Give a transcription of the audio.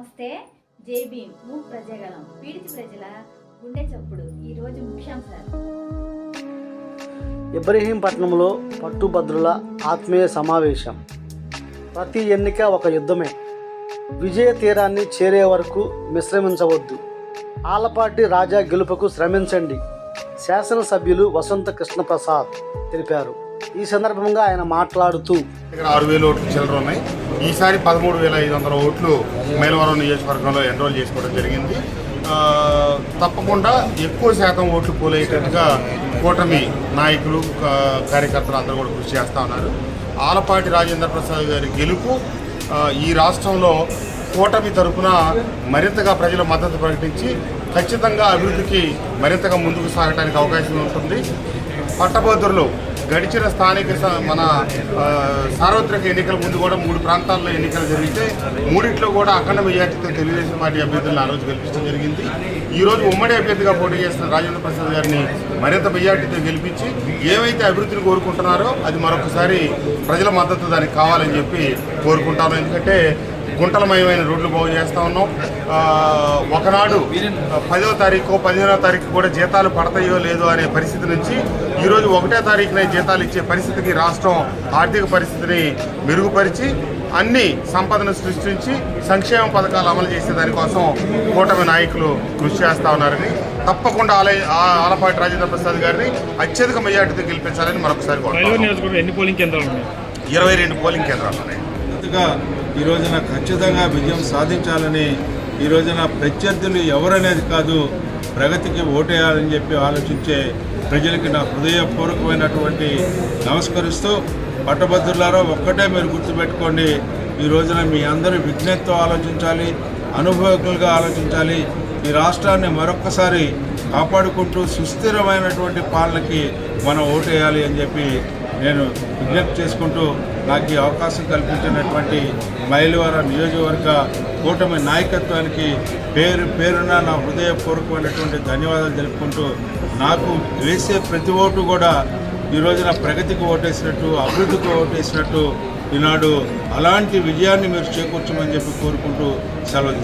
నమస్తే. జై భీమ్. మూక్ ప్రజాగలం పీడిత ప్రజల గుండె చప్పుడు. ఈరోజు ముఖ్యాంశాలు. ఇబ్రహీంపట్నంలో పట్టుభద్రుల ఆత్మీయ సమావేశం. ప్రతి ఎన్నిక ఒక యుద్ధమే. విజయ తీరాన్ని చేరే వరకు విశ్రమించవద్దు. ఆలపాటి రాజా గెలుపుకు శ్రమించండి శాసనసభ్యులు వసంత కృష్ణప్రసాద్ తెలిపారు. ఈ సందర్భంగా ఆయన మాట్లాడుతూ, ఇక్కడ 6,000 ఓట్లు చిల్లర ఉన్నాయి. ఈసారి 13,500 ఓట్లు మైలవరం నియోజకవర్గంలో ఎన్రోల్ చేసుకోవడం జరిగింది. తప్పకుండా ఎక్కువ శాతం ఓట్లు పోలయ్యేటట్టుగా కూటమి నాయకులు కార్యకర్తలు అందరూ కూడా కృషి చేస్తూ ఉన్నారు. ఆలపాటి రాజేంద్ర ప్రసాద్ గారి గెలుపు ఈ రాష్ట్రంలో కూటమి తరఫున మరింతగా ప్రజల మద్దతు ప్రకటించి ఖచ్చితంగా అభివృద్ధికి మరింతగా ముందుకు సాగడానికి అవకాశం ఉంటుంది. పట్టభద్రులు గడిచిన స్థానిక మన సార్వత్రిక ఎన్నికల ముందు కూడా 3 ప్రాంతాల్లో ఎన్నికలు జరిగితే 3ట్లో కూడా అఖండ మెజార్టీతో తెలుగుదేశం పార్టీ అభ్యర్థులను ఆ రోజు గెలిపించడం జరిగింది. ఈరోజు ఉమ్మడి అభ్యర్థిగా పోటీ చేస్తున్న రాజేంద్ర ప్రసాద్ గారిని మరింత మెజార్టీతో గెలిపించి ఏవైతే అభివృద్ధిని కోరుకుంటున్నారో అది మరొకసారి ప్రజల మద్దతు దానికి కావాలని చెప్పి కోరుకుంటాను. ఎందుకంటే గుంటలమయమైన రోడ్లు బాగు చేస్తూ ఉన్నాం. ఒకనాడు 10వ తారీఖు 15వ తారీఖు కూడా జీతాలు పడతాయో లేదో అనే పరిస్థితి నుంచి ఈరోజు 1వ తారీఖున జీతాలు ఇచ్చే పరిస్థితికి రాష్ట్రం ఆర్థిక పరిస్థితిని మెరుగుపరిచి అన్ని సంపదను సృష్టించి సంక్షేమ పథకాలు అమలు చేసే దానికోసం కూటమి నాయకులు కృషి చేస్తూ ఉన్నారని, తప్పకుండా ఆలపాటి రాజేంద్ర ప్రసాద్ గారిని అత్యధిక మెజార్టీతో గెలిపించాలని మరొకసారి 22 పోలింగ్ కేంద్రాలు ఉన్నాయి. ఈ రోజున ఖచ్చితంగా విజయం సాధించాలని, ఈ రోజున ప్రత్యర్థులు ఎవరనేది కాదు, ప్రగతికి ఓటేయాలని చెప్పి ఆలోచించే ప్రజలకి నా హృదయపూర్వకమైనటువంటి నమస్కరిస్తూ, పట్టభద్రులారా ఒక్కటే మీరు గుర్తుపెట్టుకోండి, ఈ రోజున మీ అందరూ విజ్ఞతతో ఆలోచించాలి, అనుభవకులుగా ఆలోచించాలి. ఈ రాష్ట్రాన్ని మరొక్కసారి కాపాడుకుంటూ సుస్థిరమైనటువంటి పాలనకి మనం ఓటేయాలి అని చెప్పి నేను విజ్ఞప్తి చేసుకుంటూ, నాకు ఈ అవకాశం కల్పించినటువంటి మైలవరం నియోజకవర్గ కూటమి నాయకత్వానికి పేరున నా హృదయపూర్వకమైనటువంటి ధన్యవాదాలు తెలుపుకుంటూ, నాకు వేసే ప్రతి ఓటు కూడా ఈ రోజున ప్రగతికి ఓటేసినట్టు, అభివృద్ధికి ఓటేసినట్టు ఈనాడు అలాంటి విజయాన్ని మీరు చేకూర్చమని చెప్పి కోరుకుంటూ సెలవు తీసుకుంటాను.